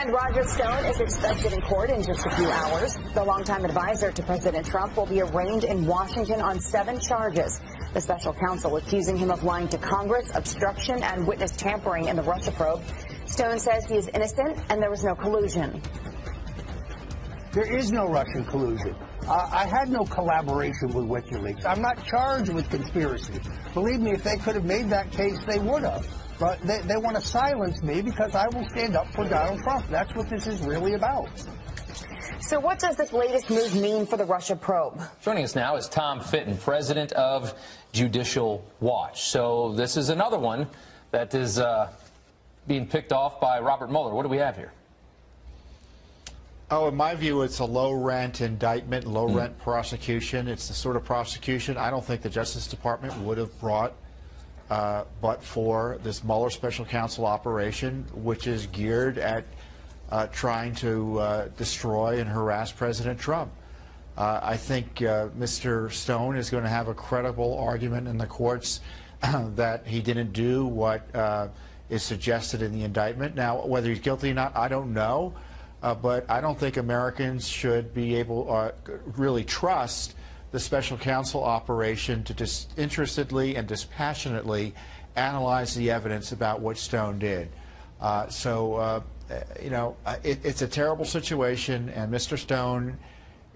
And Roger Stone is expected in court in just a few hours. The longtime advisor to President Trump will be arraigned in Washington on 7 charges. The special counsel accusing him of lying to Congress, obstruction, and witness tampering in the Russia probe. Stone says he is innocent and there was no collusion. There is no Russian collusion. I had no collaboration with WikiLeaks. I'm not charged with conspiracy. Believe me, if they could have made that case, they would have. But they want to silence me because I will stand up for Donald Trump. That's what this is really about. So what does this latest move mean for the Russia probe? Joining us now is Tom Fitton, president of Judicial Watch. So this is another one that is being picked off by Robert Mueller. What do we have here? Oh, in my view, it's a low-rent indictment, low-rent prosecution. It's the sort of prosecution I don't think the Justice Department would have brought but for this Mueller special counsel operation, which is geared at trying to destroy and harass President Trump. I think Mr. Stone is going to have a credible argument in the courts that he didn't do what is suggested in the indictment. Now, whether he's guilty or not, I don't know. But I don't think Americans should be able really trust the special counsel operation to disinterestedly and dispassionately analyze the evidence about what Stone did. You know, it's a terrible situation, and Mr. Stone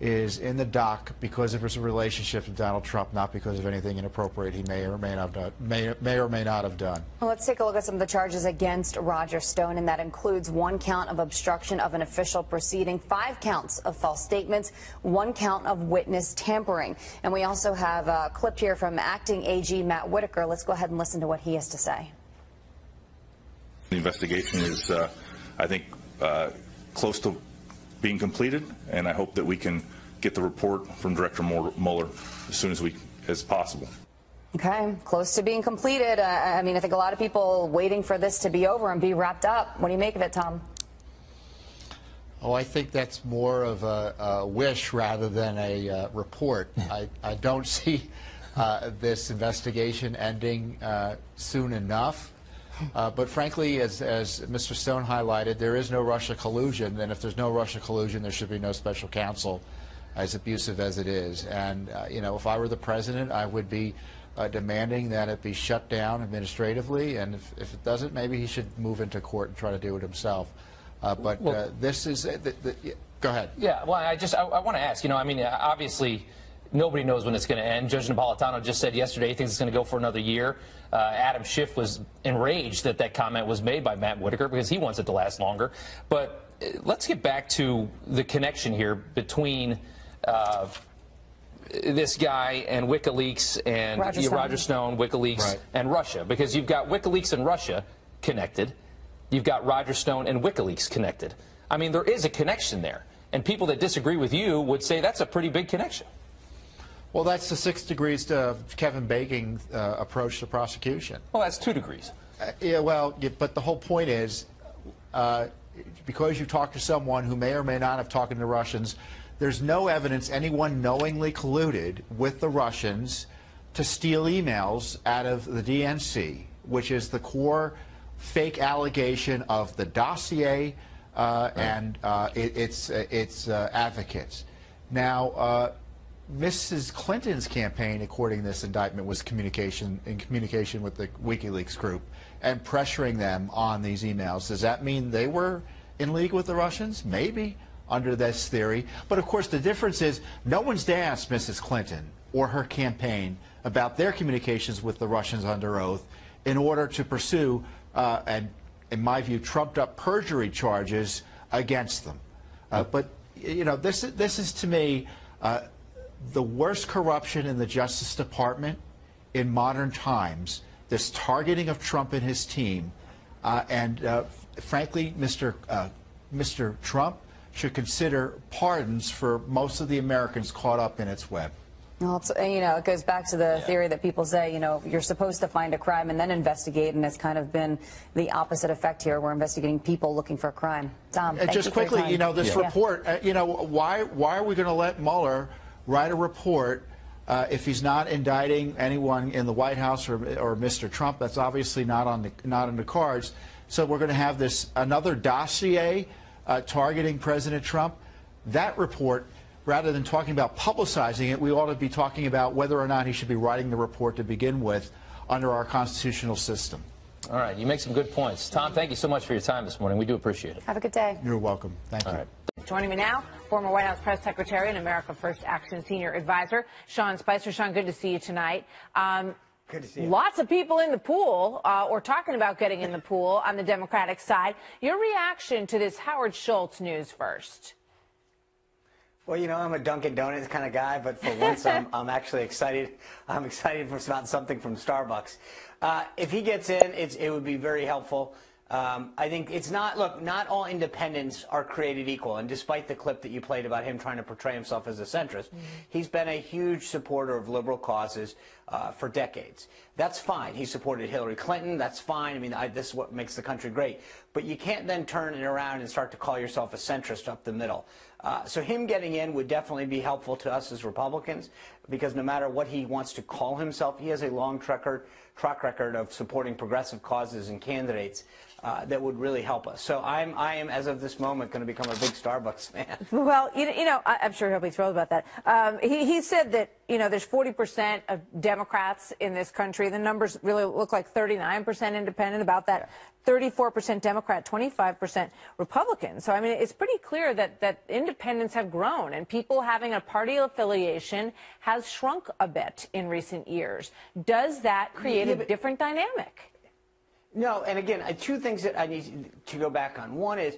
is in the dock because of his relationship with Donald Trump, not because of anything inappropriate he may or may not have done. Well, let's take a look at some of the charges against Roger Stone, and that includes 1 count of obstruction of an official proceeding, 5 counts of false statements, 1 count of witness tampering. And we also have a clip here from Acting AG Matt Whitaker. Let's go ahead and listen to what he has to say. The investigation is, I think, close to being completed, and I hope that we can get the report from Director Mueller as soon as possible. Okay, close to being completed. I mean, I think a lot of people waiting for this to be over and be wrapped up. What do you make of it, Tom? Oh, I think that's more of a wish rather than a report. I don't see this investigation ending soon enough. But frankly, as Mr. Stone highlighted, there is no Russia collusion, and if there's no Russia collusion, there should be no special counsel, as abusive as it is. And, you know, if I were the president, I would be demanding that it be shut down administratively, and if it doesn't, maybe he should move into court and try to do it himself. This is... go ahead. Yeah, well, I want to ask, you know, I mean, obviously... Nobody knows when it's going to end. Judge Napolitano just said yesterday he thinks it's going to go for another year. Adam Schiff was enraged that that comment was made by Matt Whitaker because he wants it to last longer. But let's get back to the connection here between this guy and WikiLeaks and Roger Stone, WikiLeaks, right, and Russia. Because you've got WikiLeaks and Russia connected. You've got Roger Stone and WikiLeaks connected. I mean, there is a connection there. And people that disagree with you would say that's a pretty big connection. Well, that's the 6 degrees to Kevin Bacon's approach to prosecution. Well, that's 2 degrees. Yeah, well, but the whole point is, because you talk to someone who may or may not have talked to the Russians, there's no evidence anyone knowingly colluded with the Russians to steal emails out of the DNC, which is the core fake allegation of the dossier and its advocates. Now, Mrs. Clinton's campaign, according to this indictment, was in communication with the WikiLeaks group and pressuring them on these emails. Does that mean they were in league with the Russians? Maybe, under this theory. But of course, the difference is no one's asked Mrs. Clinton or her campaign about their communications with the Russians under oath in order to pursue, and in my view, trumped-up perjury charges against them. But you know, this is to me the worst corruption in the Justice Department in modern times, this targeting of Trump and his team. Frankly, Mr. Trump should consider pardons for most of the Americans caught up in its web. Well, it's, you know, it goes back to the theory that people say, you know, you're supposed to find a crime and then investigate, and it's kind of been the opposite effect here. We're investigating people looking for a crime. Tom, thank just you for your quickly, time. you know, this report, you know, why are we going to let Mueller write a report if he's not indicting anyone in the White House or Mr. Trump? That's obviously not on the cards. So we're going to have this another dossier targeting President Trump. That report, rather than talking about publicizing it, we ought to be talking about whether or not he should be writing the report to begin with under our constitutional system. All right, you make some good points. Tom, thank you so much for your time this morning. We do appreciate it. Have a good day. You're welcome. Thank you. All right. Joining me now, former White House press secretary and America First Action senior advisor, Sean Spicer. Sean, good to see you tonight. Good to see you. Lots of people in the pool, or talking about getting in the pool on the Democratic side. Your reaction to this Howard Schultz news first? Well, you know, I'm a Dunkin' Donuts kind of guy, but for once I'm actually excited. I'm excited about something from Starbucks. If he gets in, it would be very helpful. I think it's not, look, not all independents are created equal. And despite the clip that you played about him trying to portray himself as a centrist, he's been a huge supporter of liberal causes for decades. That's fine. He supported Hillary Clinton. That's fine. I mean, this is what makes the country great. But you can't then turn it around and start to call yourself a centrist up the middle. So him getting in would definitely be helpful to us as Republicans, because no matter what he wants to call himself, he has a long track record of supporting progressive causes and candidates that would really help us. So I am, as of this moment, going to become a big Starbucks fan. Well, you know, I'm sure he'll be thrilled about that. He said that, you know, there's 40% of Democrats in this country. The numbers really look like 39% independent, about that 34% Democrat, 25% Republican. So, I mean, it's pretty clear that independents have grown, and people having a party affiliation has shrunk a bit in recent years. Does that create a different dynamic? No, and again, two things that I need to go back on. One is,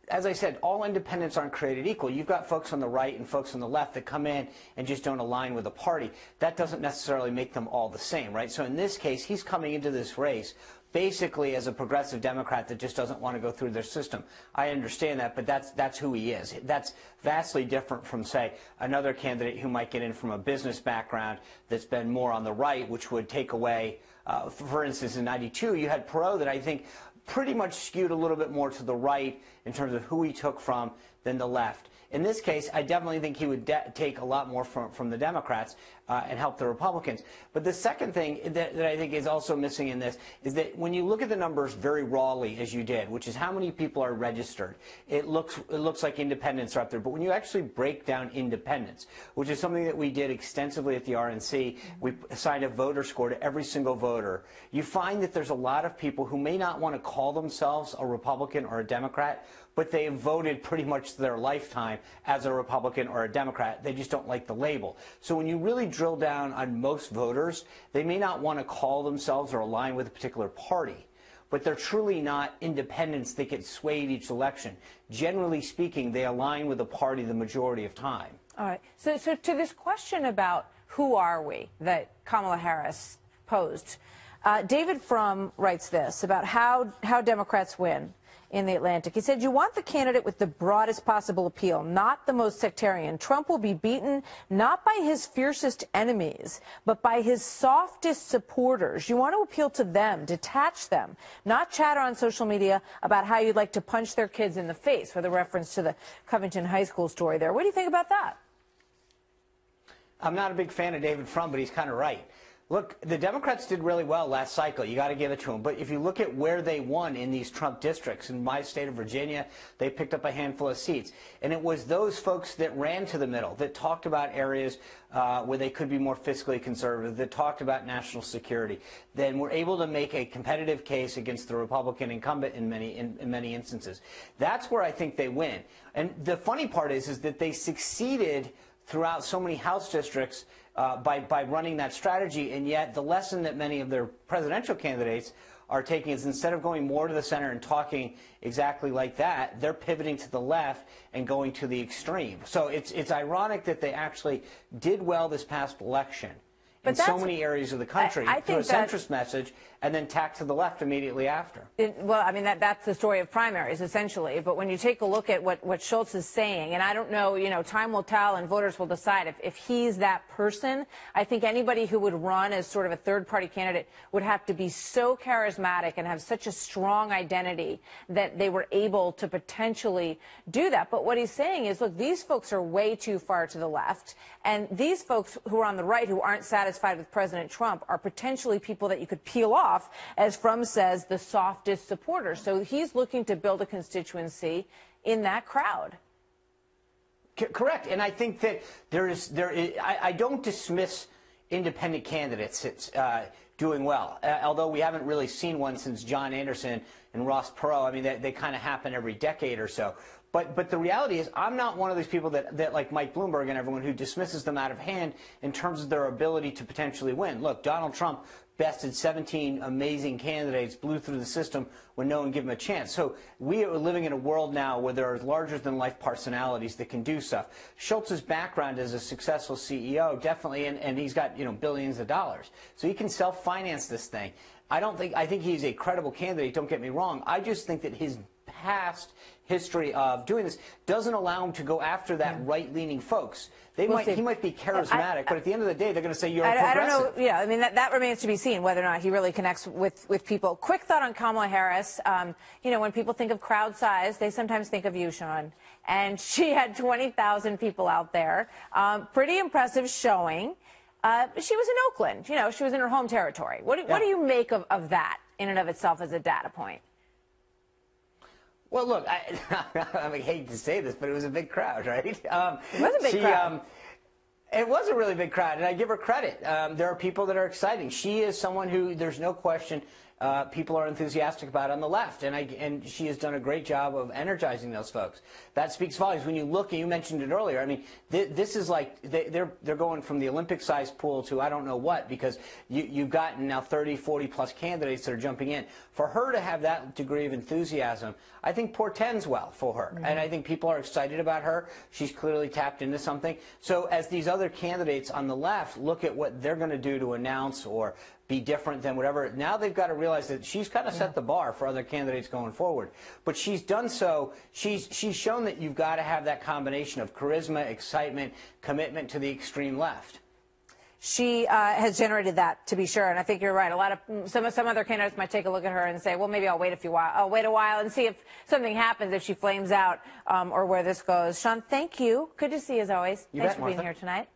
as I said, all independents aren't created equal. You've got folks on the right and folks on the left that come in and just don't align with the party. That doesn't necessarily make them all the same, right? So in this case, he's coming into this race basically as a progressive Democrat that just doesn't want to go through their system. I understand that, but that's who he is. That's vastly different from, say, another candidate who might get in from a business background that's been more on the right, which would take away, for instance, in '92, you had Perot that I think pretty much skewed a little bit more to the right in terms of who he took from than the left. In this case, I definitely think he would take a lot more from the Democrats and help the Republicans. But the second thing that I think is also missing in this is that when you look at the numbers very rawly, as you did, which is how many people are registered, it looks like independents are up there. But when you actually break down independents, which is something that we did extensively at the RNC, we assigned a voter score to every single voter, you find that there's a lot of people who may not want to call themselves a Republican or a Democrat, but they have voted pretty much their lifetime as a Republican or a Democrat. They just don't like the label. So when you really drill down on most voters, they may not want to call themselves or align with a particular party, but they're truly not independents that get swayed each election. Generally speaking, they align with the party the majority of time. All right. So to this question about who are we that Kamala Harris posed, David Frum writes this about how Democrats win in the Atlantic. He said, you want the candidate with the broadest possible appeal, not the most sectarian. Trump will be beaten not by his fiercest enemies, but by his softest supporters. You want to appeal to them, detach them, not chatter on social media about how you'd like to punch their kids in the face, with a reference to the Covington High School story there. What do you think about that? I'm not a big fan of David Frum, but he's kind of right. Look, the Democrats did really well last cycle. You got to give it to them. But if you look at where they won in these Trump districts, in my state of Virginia, they picked up a handful of seats. And it was those folks that ran to the middle, that talked about areas where they could be more fiscally conservative, that talked about national security, then were able to make a competitive case against the Republican incumbent in many instances. That's where I think they win. And the funny part is that they succeeded throughout so many House districts by running that strategy, and yet the lesson that many of their presidential candidates are taking is, instead of going more to the center and talking exactly like that, they're pivoting to the left and going to the extreme. So it's ironic that they actually did well this past election in so many areas of the country through a centrist message, and then tack to the left immediately after. Well, I mean, that's the story of primaries, essentially. But when you take a look at what Schultz is saying, and I don't know, you know, time will tell and voters will decide if he's that person. I think anybody who would run as sort of a third-party candidate would have to be so charismatic and have such a strong identity that they were able to potentially do that. But what he's saying is, look, these folks are way too far to the left, and these folks who are on the right who aren't satisfied dissatisfied with President Trump are potentially people that you could peel off, as Frum says, the softest supporters. So he's looking to build a constituency in that crowd. Correct. And I think that I don't dismiss independent candidates doing well, although we haven't really seen one since John Anderson and Ross Perot. I mean, they kind of happen every decade or so. But the reality is, I'm not one of these people that like Mike Bloomberg and everyone, who dismisses them out of hand in terms of their ability to potentially win. Look, Donald Trump bested 17 amazing candidates, blew through the system when no one gave him a chance. So we are living in a world now where there are larger-than-life personalities that can do stuff. Schultz's background as a successful CEO, definitely, and he's got, billions of dollars. So he can self-finance this thing. I think he's a credible candidate, don't get me wrong. I just think that his past history of doing this doesn't allow him to go after that right-leaning folks. He might be charismatic, but at the end of the day, they're going to say you're a progressive. I don't know. Yeah, I mean, that remains to be seen, whether or not he really connects with people. Quick thought on Kamala Harris. When people think of crowd size, they sometimes think of you, Sean. And she had 20,000 people out there. Pretty impressive showing. She was in Oakland. She was in her home territory. What do you make of that in and of itself as a data point? Well, look, I hate to say this, but it was a big crowd, right? It was a big crowd. It was a really big crowd, and I give her credit. There are people that are exciting. She is someone who, there's no question, people are enthusiastic about on the left, and she has done a great job of energizing those folks. That speaks volumes. When you look, and you mentioned it earlier, I mean, this is like they're going from the Olympic-sized pool to I don't know what, because you've gotten now 30, 40-plus candidates that are jumping in. For her to have that degree of enthusiasm, I think portends well for her, and I think people are excited about her. She's clearly tapped into something. So as these other candidates on the left look at what they're going to do to announce or be different than whatever, now they've got to realize that she's kind of set the bar for other candidates going forward. But she's done so. She's shown that you've got to have that combination of charisma, excitement, commitment to the extreme left. She has generated that, to be sure, and I think you're right. A lot of some other candidates might take a look at her and say, well, maybe I'll wait a while and see if something happens, if she flames out, or where this goes. Sean, thank you. Good to see you as always. Thanks for being here tonight.